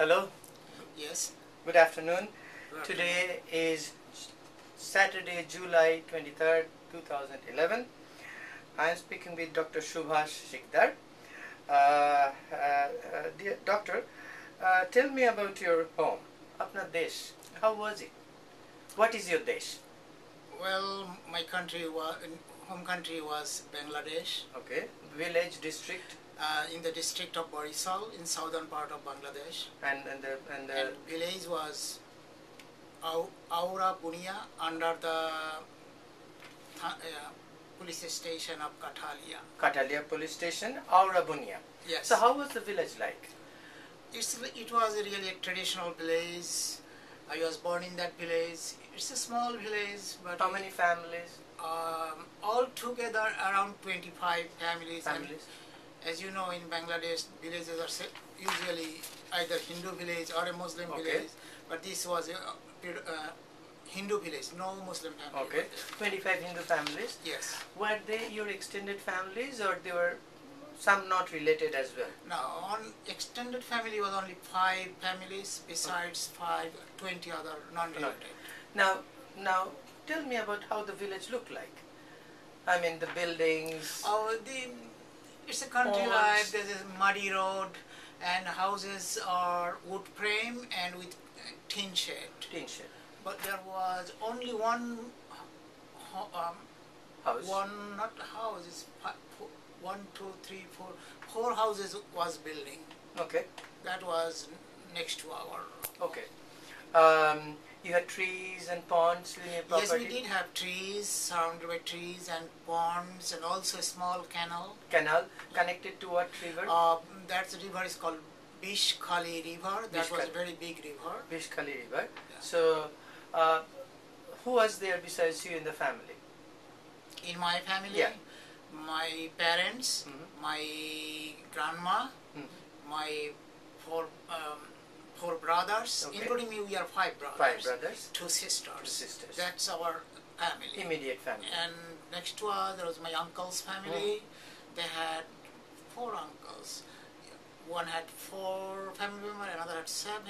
Hello. Yes. Good afternoon. Good Today is Saturday, July 23rd, 2011. I am speaking with Dr. Subash Sikder. Dear Doctor, tell me about your home, Apna Desh. How was it? What is your Desh? Well, my home country was Bangladesh. Okay. Village, district. In the district of Barisal, in southern part of Bangladesh. And the village was Aura Bunia under the police station of Katalia. Katalia police station, Aura Bunia. Yes. So how was the village like? It was really a traditional village. I was born in that village. It's a small village, but how many families? All together around 25 families. Families. As you know, in Bangladesh, villages are usually either Hindu village or a Muslim village. But this was a Hindu village, no Muslim family. Okay, 25 Hindu families. Yes. Were they your extended families, or they were some not related as well? No, on extended family was only 5 families, besides 20 other non-related. Now, tell me about how the village looked like. I mean, the buildings. It's a country life. There's a muddy road, and houses are wood frame and with tin shed. Tin shed. But there was only one house. Not house. It's 1, 2, 3, 4. 4 houses was building. Okay. That was next to our. Okay. You had trees and ponds in your property? Yes, we did have trees, surrounded by trees and ponds, and also a small canal. Canal connected to what river? That river is called Bishkhali River. That was a very big river. Bishkhali River. Yeah. So, who was there besides you in the family? In my family? Yeah. My parents, my grandma, my 4 brothers, including me. We are 5 brothers. 5 brothers. 2 sisters. 2 sisters. That's our family. Immediate family. And next to us there was my uncle's family. They had 4 uncles. One had 4 family members, another had 7,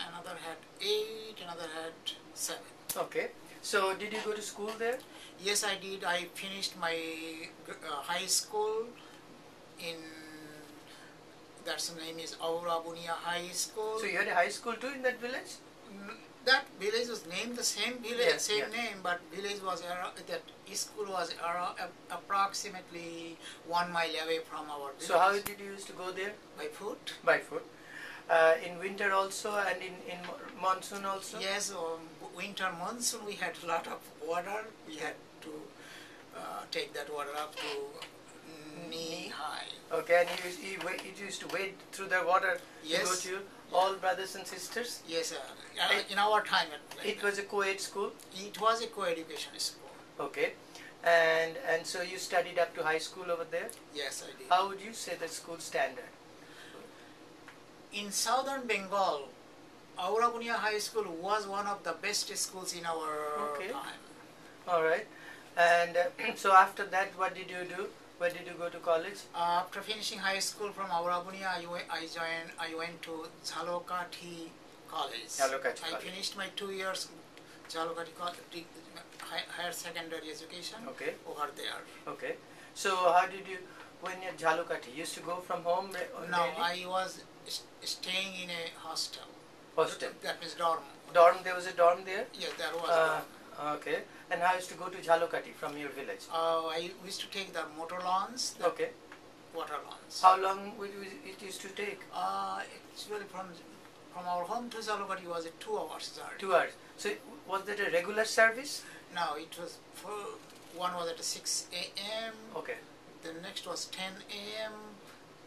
another had 8, another had 7. Okay. So did you go to school there? Yes, I did. I finished my high school in. That's the name is Aura Bunia High School. So you had a high school too in that village? That village was named the same village, yes, name, but village was that school was approximately 1 mile away from our village. So how did you used to go there? By foot. By foot. In winter also, and in monsoon also? Yes, winter monsoon we had a lot of water. We had to take that water up to knee high. Okay, and you used to wade through the water to go to all brothers and sisters? Yes, in our time. It was a co-ed school? It was a co-education school. Okay, and so you studied up to high school over there? Yes, I did. How would you say the school standard? In southern Bengal, Aura Bunia High School was one of the best schools in our time. All right, and so after that, what did you do? Where did you go to college? After finishing high school from Aura Bunia, I went to Jhalokati College. Jhalokati I finished my 2 years Jhalokati College, higher secondary education over there. Okay. So how did you, when you're Jhalokati, you used to go from home? No, I was staying in a hostel. Hostel? That means dorm. Dorm, there was a dorm there? Yes, there was a dorm. Okay. And how used to go to Jhalokati from your village? I used to take the motor lawns. Water lawns. How long it used to take? Actually from our home to Jhalokati was a 2 hours journey. 2 hours. So was that a regular service? No, it was one was at 6 a.m. Okay. The next was 10 a.m.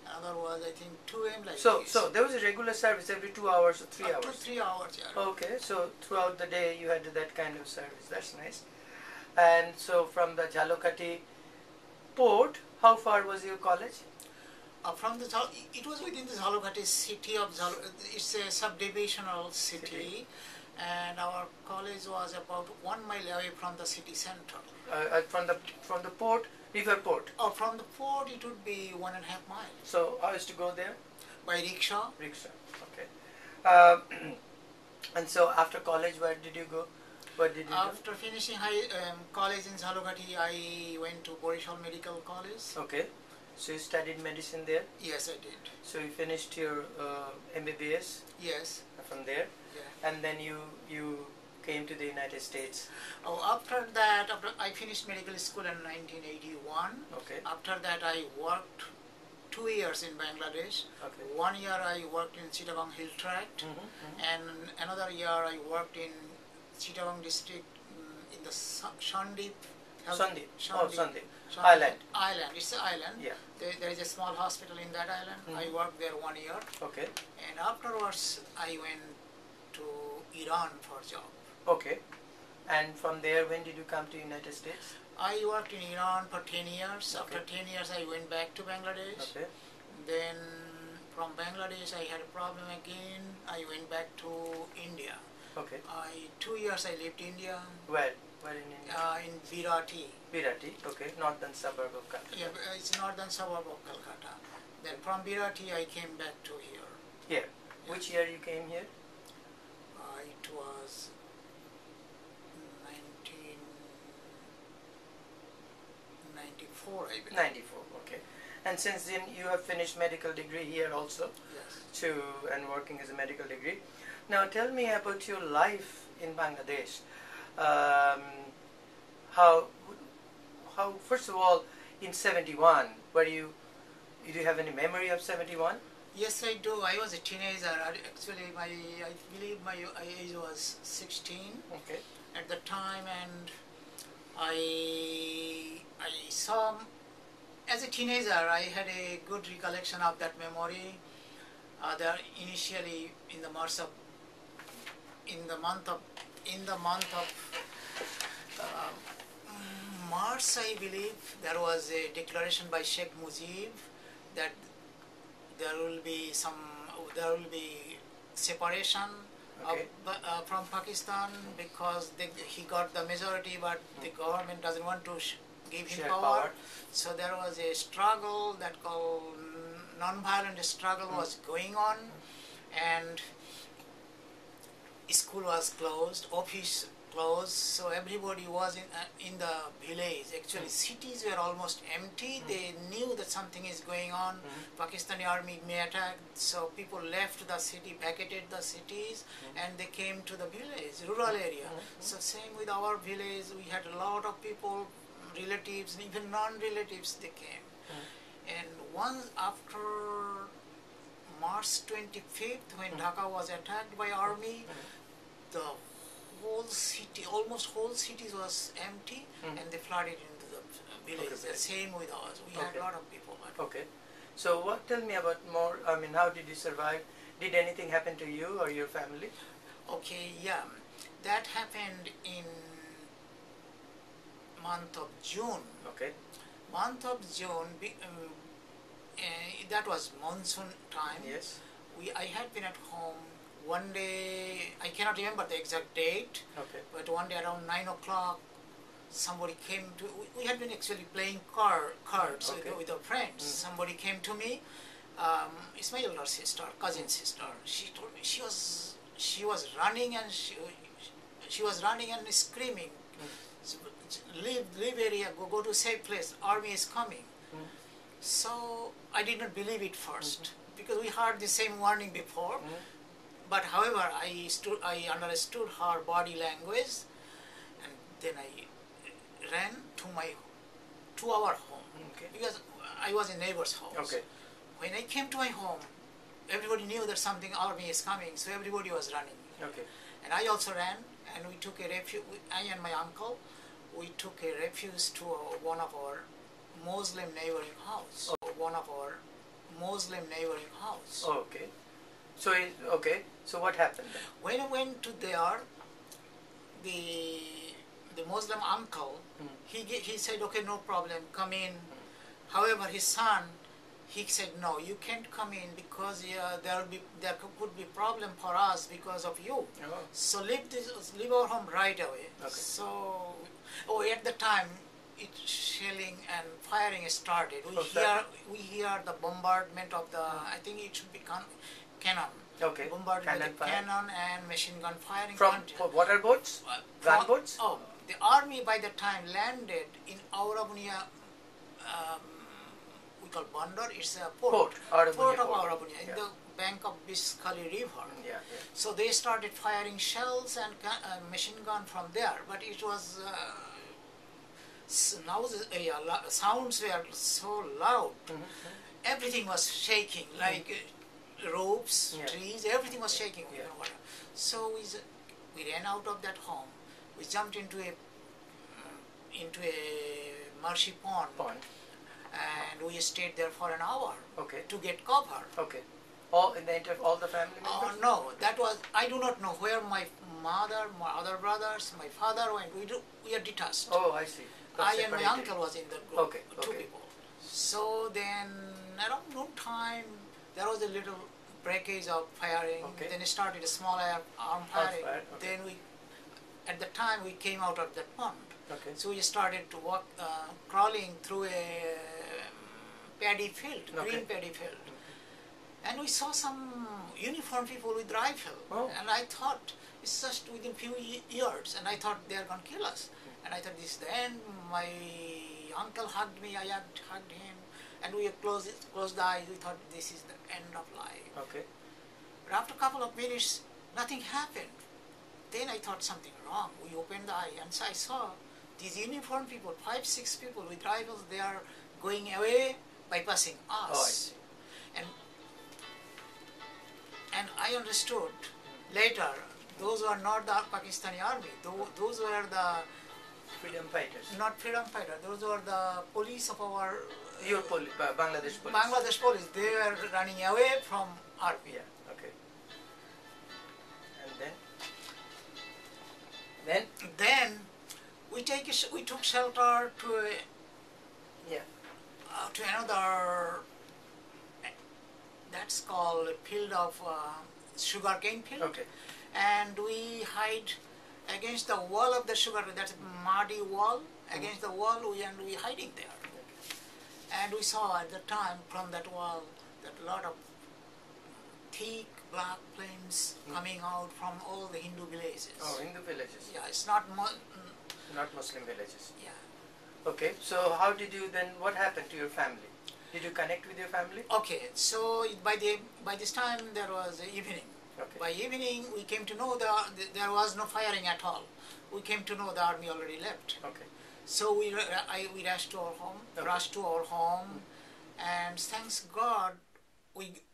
Another was I think 2 a.m. like so this. So there was a regular service every 2 hours or 3 hours? 2 3 hours, yeah. Okay, so throughout the day you had that kind of service. That's nice. And so from the Jhalokati port, how far was your college? It was within the Jhalokati city of it's a subdivisional city, and our college was about 1 mile away from the city center. From the port, river port? Oh, from the port it would be 1.5 miles. So I used to go there? By rickshaw. Rickshaw, okay. Um, and so after college, where did you go? What did you After finishing college in Jhalokati, I went to Borishal Medical College. do? Okay. So you studied medicine there? Yes, I did. So you finished your MBBS Yes. from there? Yeah. And then you came to the United States? Oh, after that, after I finished medical school in 1981. Okay. After that, I worked 2 years in Bangladesh. Okay. 1 year I worked in Chittagong Hill Tract, and another year I worked in Chittagong district in the Sandip. Sandip. Oh, Sandip. Sandip Island. Island. It's an island. Yeah. There is a small hospital in that island. I worked there 1 year. Okay. And afterwards, I went to Iran for job. Okay. And from there, when did you come to United States? I worked in Iran for 10 years. Okay. After 10 years, I went back to Bangladesh. Okay. Then from Bangladesh, I had a problem again. I went back to India. Okay. 2 years I lived in India. Where? Where in India? In Virati. Virati. Okay. Northern suburb of Calcutta. Yeah, it's northern suburb of Calcutta. Then from Virati, I came back to here. Here. Which year you came here? It was 1994, I believe. 94. Okay. And since then, you have finished medical degree here also. Yes. And working as a medical degree. Now tell me about your life in Bangladesh. How first of all, in 71, do you have any memory of 71? Yes, I do. I was a teenager. Actually, I believe my age was 16 Okay. at the time, and I saw, as a teenager, I had a good recollection of that memory. There initially in the month of March, I believe, there was a declaration by Sheikh Mujib that there will be separation Okay. from Pakistan because he got the majority, but the government doesn't want to give him Share power. power. So there was a struggle that called non-violent struggle was going on, and school was closed, office closed, so everybody was in the village. Actually, cities were almost empty. They knew that something is going on. Pakistani army may attack, so people left the city, vacated the cities, and they came to the village, rural area. So same with our village, we had a lot of people, relatives, even non-relatives, they came. And once after March 25th, when Dhaka was attacked by army, the whole city, almost whole cities was empty, and they flooded into the village. Okay. The same with us. We had a lot of people. Okay. So tell me about more, how did you survive? Did anything happen to you or your family? Okay, yeah. That happened in month of June. Okay. Month of June, that was monsoon time. Yes. I had been at home one day, I cannot remember the exact date, Okay. but one day around 9 o'clock, somebody came to, we had been actually playing cards Okay. with our friends. Somebody came to me, it's my elder sister, cousin sister. She told me she was running and she was running and screaming, leave area, go to safe place, army is coming. So I did not believe it first, because we heard the same warning before. But however, I understood her body language, and then I ran to our home, because I was in neighbor's house. Okay. When I came to my home, everybody knew that something army is coming, so everybody was running. Okay. And I also ran, and we took a refuge. I and my uncle, we took a refuge to one of our Muslim neighboring house. One of our Muslim neighboring house. Okay. So what happened then? When I went to there, the Muslim uncle, he said, okay, no problem, come in. However, his son, he said, no, you can't come in because there could be problem for us because of you. So leave our home right away. Okay. So, at the time, shelling and firing started. We hear the bombardment of the, I think it should be cannon. Okay. bombarded Cannon with fire. cannon and machine gun firing. From water boats? Gunboats? Oh, the army by the time landed in Aurabunia, we call Bandar, it's a port. Port of Aurabunia, in the bank of Biscali River. Yeah, So they started firing shells and machine gun from there, but it was now the sounds were so loud. Everything was shaking, like ropes, trees, everything was shaking. So we ran out of that home. We jumped into a marshy pond. And we stayed there for an hour to get cover. Okay. All the family members? No, that was, I do not know where my mother, my other brothers, my father went. We are detached. Oh, I see. I and my uncle was in the group, Okay. two people. So then around noontime, there was a little breakage of firing. Then it started a small arm firing. Then at the time we came out of that pond. So we started to walk, crawling through a paddy field, green paddy field. And we saw some uniformed people with rifle. And I thought, it's just within few years, and I thought they are going to kill us. And I thought, this is the end. My uncle hugged me, I hugged him, and we closed the eyes. We thought, this is the end of life. But after a couple of minutes, nothing happened. Then I thought something wrong. We opened the eye, and so I saw these uniformed people, 5, 6 people with rifles, they are going away, bypassing us. And I understood later, those were not the Pakistani army, those were the freedom fighters. Not freedom fighters, those were the police of our... Your Bangladesh police. Bangladesh police, they were running away from army. Yeah, okay. And then we took shelter to another, that's called a field of sugarcane field. And we hide against the wall of the sugarcane, that's a muddy wall, against the wall, and we hiding there. And we saw at the time from that wall that a lot of thick black flames coming out from all the Hindu villages. Oh, Hindu villages. Yeah, it's not not Muslim villages. Yeah. Okay, so how did you then, what happened to your family? Did you connect with your family? Okay, so by this time there was evening. By evening we came to know there was no firing at all. We came to know the army already left. So we rushed to our home, and thanks God,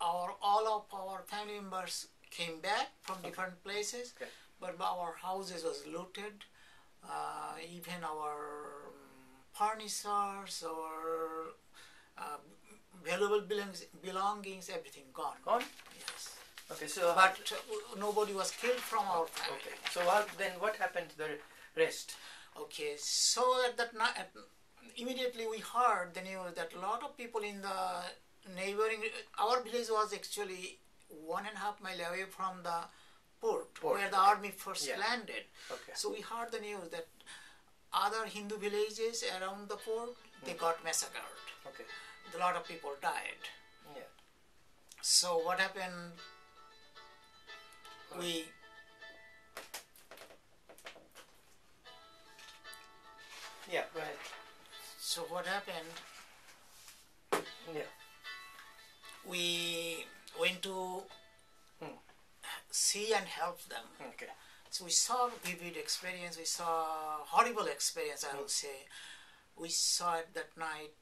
all of our family members came back from different places, but our houses was looted. Even our furnitures or valuable belongings, everything gone. Gone? Yes. Okay, so but nobody was killed from our family. So then what happened to the rest? Okay, so at that night, immediately we heard the news that a lot of people in the neighboring, our village was actually 1.5 miles away from the port where the army first landed. So we heard the news that other Hindu villages around the port, they got massacred. A lot of people died. So what happened, go ahead. So what happened, we went to see and help them. So we saw vivid experience, we saw horrible experience, I would say. We saw it that night,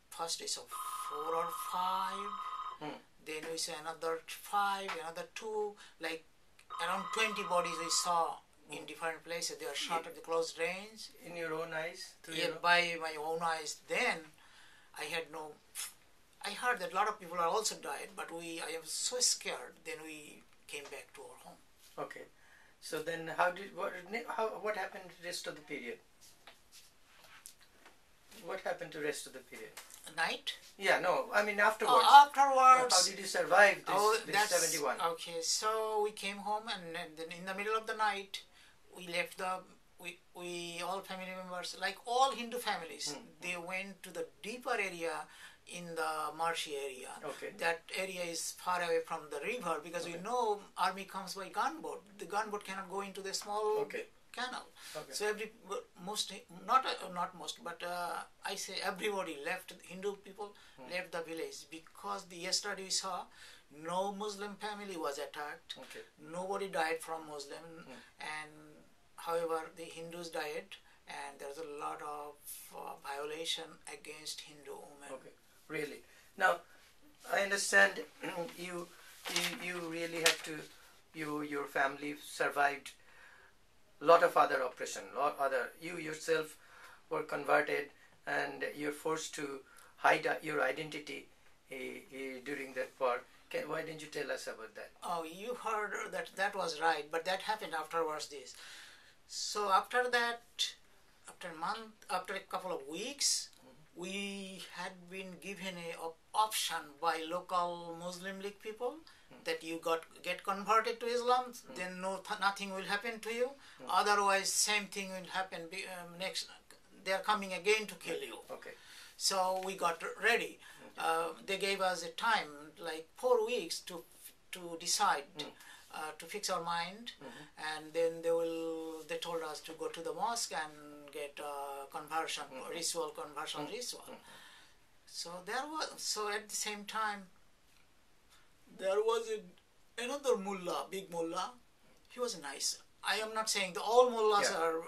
first we saw 4 or 5, then we saw another 5, another 2, like around 20 bodies we saw in different places. They were shot at the close range. In your own eyes? By my own eyes. Then I heard that a lot of people are also died, but I was so scared. Then we came back to our home. Okay. So then what happened to the rest of the period? What happened to the rest of the period? Night? Yeah, no, I mean afterwards. Afterwards. How did you survive this 71? Okay, so we came home, and then in the middle of the night, we left we all family members, like all Hindu families, they went to the deeper area in the marshy area. Okay. That area is far away from the river because we know army comes by gunboat. The gunboat cannot go into the small canal. Okay. So I say everybody left. Hindu people left the village because yesterday we saw no Muslim family was attacked. Okay. Nobody died from Muslim, and however the Hindus died, and there's a lot of violation against Hindu women. Okay. Really. Now, I understand you really had to, your family survived a lot of other oppression, you yourself were converted and you're forced to hide your identity during that war. Why didn't you tell us about that? Oh, you heard that was right, but that happened afterwards this. So after that, after a couple of weeks, we had been given an option by local Muslim League people that you get converted to Islam, then nothing will happen to you. Otherwise, same thing will happen next. They are coming again to kill you. Okay. So we got ready. They gave us a time, like 4 weeks, to decide, to fix our mind, and then they told us to go to the mosque and get conversion ritual. So at the same time, there was another mullah, big mullah. He was nice. I am not saying all mullahs are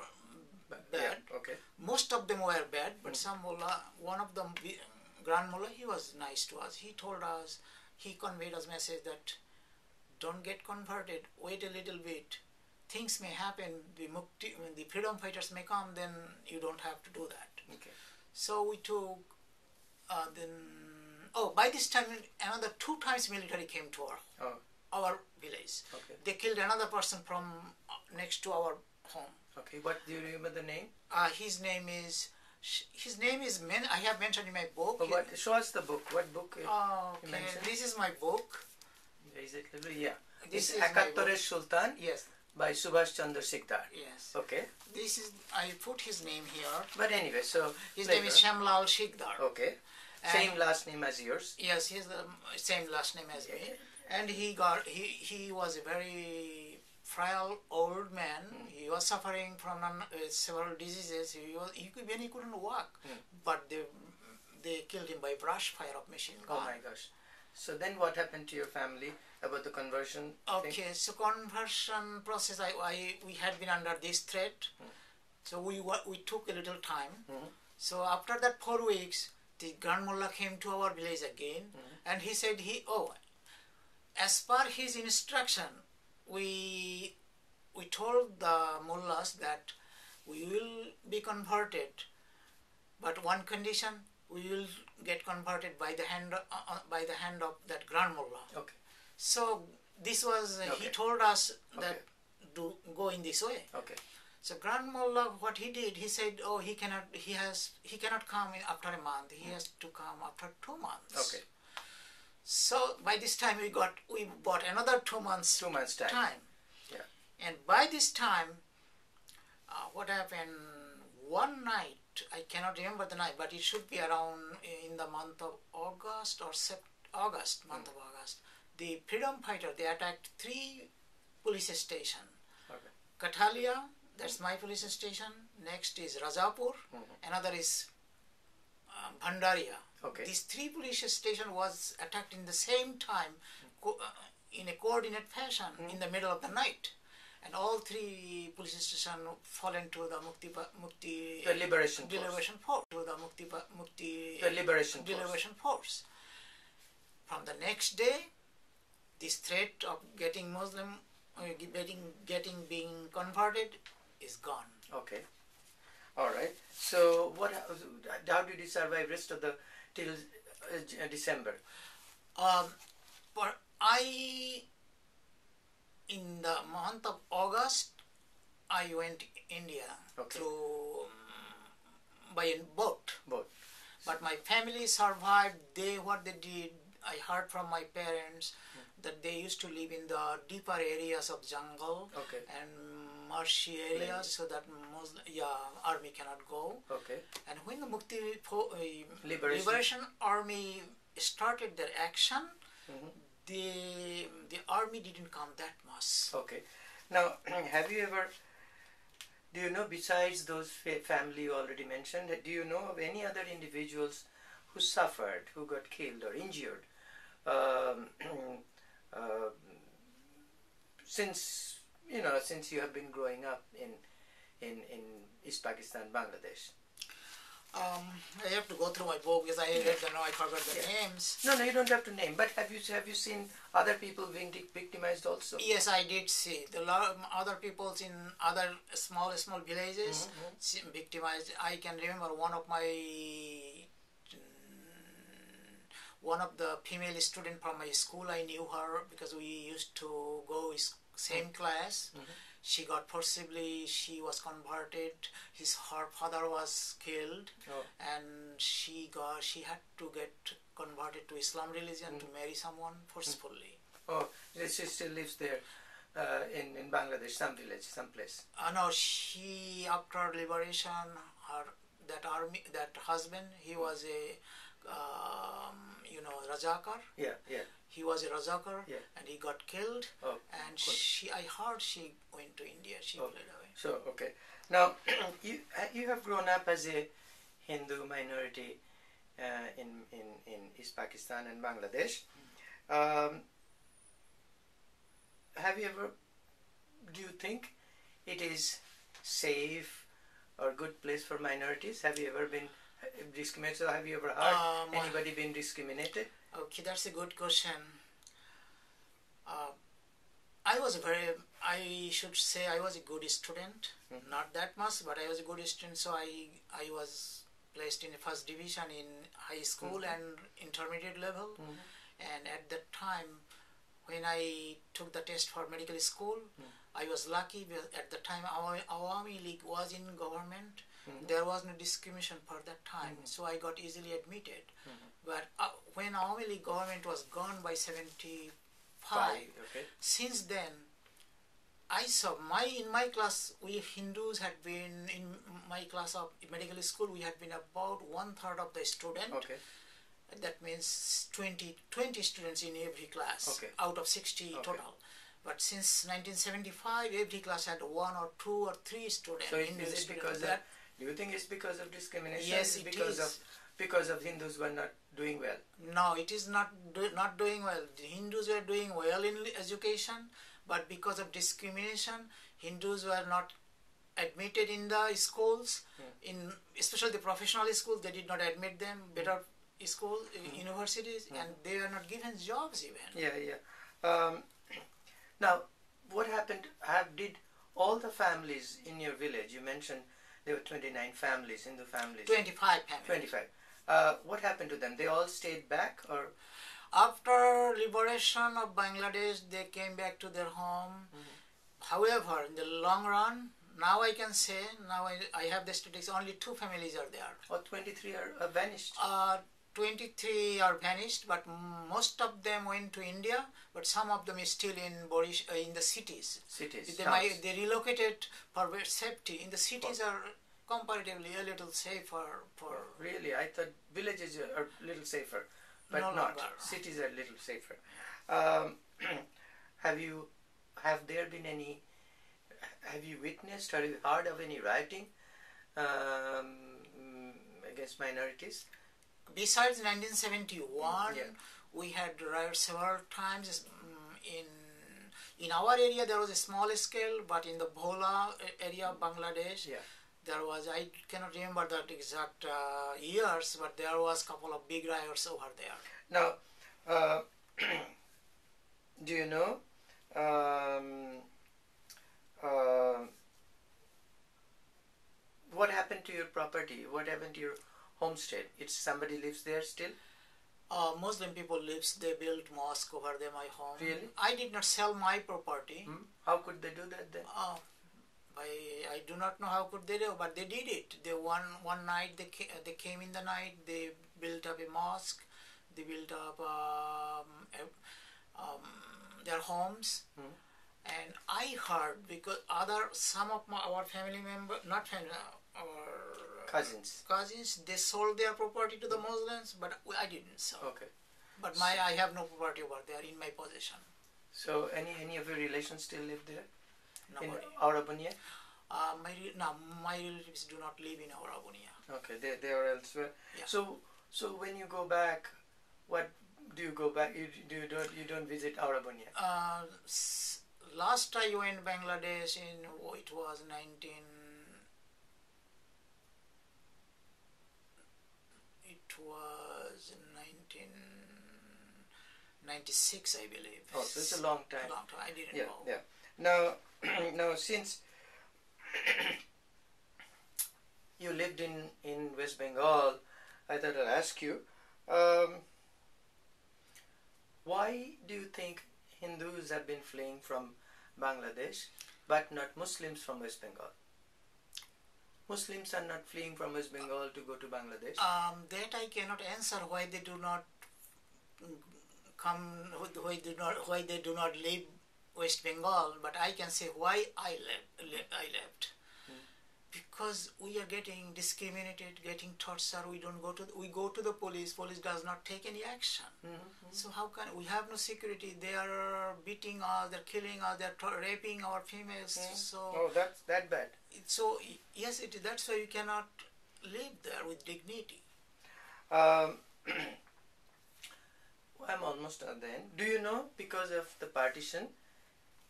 bad. Yeah. Okay. Most of them were bad, but some mullah, one of them, Grand Mullah, he was nice to us. He told us, he conveyed us message that don't get converted, wait a little bit. Things may happen, when the freedom fighters may come, then you don't have to do that. Okay. So we took, by this time, another 2 times military came to our village. Okay. They killed another person from next to our home. Okay, what do you remember the name? His name is, I have mentioned in my book. Show us the book. What book you mentioned? This is my book. Is it? Yeah. This is Ekattore Sultan. Yes. By Subash Sikder-ISPaD. Yes. Okay. I put his name here. But anyway, so his name is Shamlal Sikder. Okay. Same last name as yours. Yes, he's the same last name as me. And he was a very frail old man. He was suffering from several diseases. He couldn't walk. But they killed him by brush fire of machine gun. Oh my gosh. So then what happened to your family about the conversion thing? So conversion process, we had been under this threat. So we took a little time. So after that 4 weeks, the Grand Mullah came to our village again, and he said, as per his instruction, we told the mullahs that we will be converted, but one condition, we will get converted by the hand of that Grand Mullah. Okay. So this was he told us that go in this way. Okay. So Grand Mullah, what he did, he said, he cannot come after a month. He has to come after 2 months. Okay. So by this time we bought another 2 months. 2 months time. Yeah. And by this time, what happened? One night, I cannot remember the night, but it should be around in the month of August or August. The freedom fighter, they attacked 3 police stations. Okay. Kathalia, that's my police station. Next is Rajapur. Another is Bhandaria. Okay. These 3 police stations was attacked in the same time, in a coordinate fashion, in the middle of the night. And all 3 police stations fall into the the liberation force. The liberation force. From the next day, this threat of getting Muslim, being converted is gone. Okay. All right. So how did you survive rest of till December? In the month of August, I went to India by a boat. But my family survived. What they did, I heard from my parents that they used to live in the deeper areas of jungle. Okay. And marshy area, Plains. so that army cannot go. Okay. And when the Liberation. Liberation Army started their action, the army didn't come that much. Okay. Now, have you ever, do you know, besides those family you already mentioned, do you know of any other individuals who suffered, who got killed or injured since you have been growing up in East Pakistan, Bangladesh? I have to go through my book because I forgot the names. No, you don't have to name. But have you seen other people being victimized also? Yes, I did see the lot of other people in other small villages victimized. I can remember one of the female student from my school. I knew her because we used to go same class. She got forcibly, she was converted, her father was killed, and she had to get converted to Islam religion to marry someone forcefully. Oh, she still lives there in Bangladesh, some village, some place. No, she, after liberation, that husband, he was a Rajakar. Yeah. He was a Rajakar, and he got killed. Oh, and I heard she went to India. She fled away. So okay. Now you have grown up as a Hindu minority in East Pakistan and Bangladesh. Do you think it is safe or good place for minorities? Have you ever been discriminated? So have you ever heard anybody been discriminated? Okay, that's a good question. I should say I was a good student. Not that much, but I was a good student. So I was placed in the first division in high school and intermediate level. And at that time, when I took the test for medical school, I was lucky because at the time Awami League was in government. There was no discrimination for that time, so I got easily admitted. But when Awami League government was gone by 75, since then, I saw in my class, we Hindus had been, in my class of medical school, we had been about 1/3 of the student. Okay. That means 20 students in every class out of 60 total. But since 1975, every class had 1 or 2 or 3 students. So is it because that? Do you think it's because of discrimination? Yes, it is. Because of Hindus were not doing well? No, it is not doing well. The Hindus were doing well in education, but because of discrimination, Hindus were not admitted in the schools, especially the professional schools. They did not admit them. Better schools, universities, and they were not given jobs even. Yeah. Now, what happened? Did all the families in your village? You mentioned there were 29 families, Hindu families. 25 families. 25. What happened to them? They all stayed back, or? After liberation of Bangladesh, they came back to their home. However, in the long run, now I can say, now I have the statistics, only 2 families are there. Or 23 are vanished? 23 are vanished, but most of them went to India, but some of them is still in the cities. They relocated for safety. In the cities are comparatively a little safer. Really? I thought villages are a little safer, but no not. longer. Cities are a little safer. Have there been any, have you witnessed or have you heard of any rioting against minorities? Besides 1971, we had riots several times. In our area, there was a small scale, but in the Bhola area of Bangladesh, there was, I cannot remember the exact years, but there was a couple of big riots over there. Now, do you know, what happened to your property? What happened to your homestead? Somebody lives there still? Muslim people lives. They built mosque over there, my home. Really? I did not sell my property. How could they do that then? I do not know how could they do, but they did it. They one night they came in the night. They built up a mosque. They built up their homes. And I heard, because some of our family members, not family, our cousins, they sold their property to the Muslims, but I didn't sell. Okay. But I have no property over there in my possession. So any of your relations still live there? Nobody. In Aurabunia? My relatives do not live in Aurabunia. Okay, they are elsewhere. Yeah. So when you go back, what do you go back? You don't visit Aurabunia? Last I went Bangladesh it was 1996, I believe. Oh, so it's a long time. A long time. I didn't go. Yeah. Now, now since you lived in West Bengal, I thought I'll ask you, why do you think Hindus have been fleeing from Bangladesh, but not Muslims from West Bengal? Muslims are not fleeing from West Bengal to go to Bangladesh. That I cannot answer why they do not come, why they do not leave West Bengal. But I can say why I left. Because we are getting discriminated, getting tortured. We go to the police. Police does not take any action. So how can we have no security? They are beating us. They're killing us. They're raping our females. So that's that bad. So yes, that's why you cannot live there with dignity. I'm almost at the end. Do you know, because of the partition,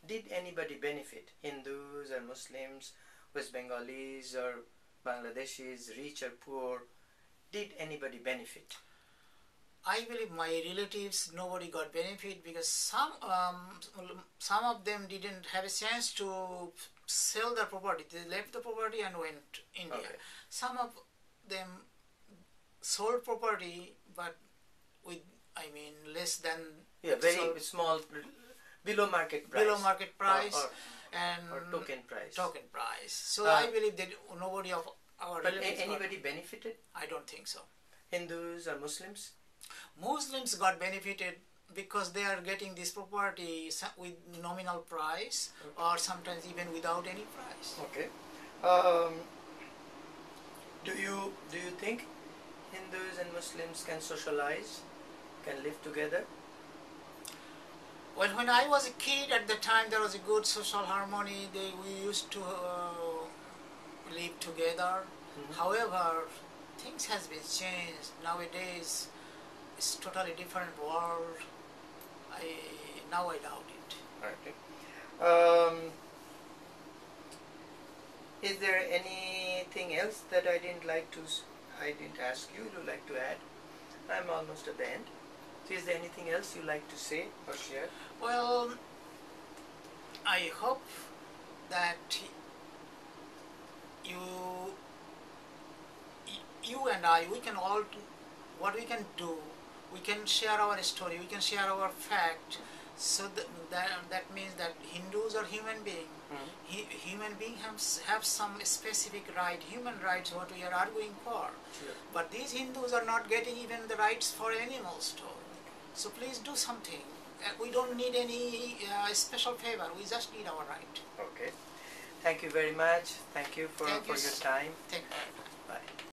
did anybody benefit? Hindus or Muslims, West Bengalis or Bangladeshis, rich or poor? Did anybody benefit? I believe my relatives, nobody got benefit, because some of them didn't have a chance to sell their property. They left the property and went to India. Okay. Some of them sold property, but with, less than... Yeah, very small, below market price. Below market price. Or token price. Token price. So I believe that nobody of our relatives anybody benefited? I don't think so. Hindus or Muslims? Muslims got benefited because they are getting this property with nominal price, or sometimes even without any price. Okay. Do you think Hindus and Muslims can socialize, can live together? Well, when I was a kid, at the time there was a good social harmony. We used to live together. However, things has been changed. Nowadays, it's totally different world. Now I doubt it. Okay. Is there anything else that I didn't ask you to like to add? I'm almost at the end. So is there anything else you like to say or share? Well, I hope that you and I, we can all, what we can do, we can share our story, we can share our fact. So that means that Hindus are human beings. Human beings have some specific right, human rights, what we are arguing for. Sure. But these Hindus are not getting even the rights for animals too. So please do something. We don't need any special favor. We just need our right. Okay. Thank you very much. Thank you for your time. Thank you. Bye.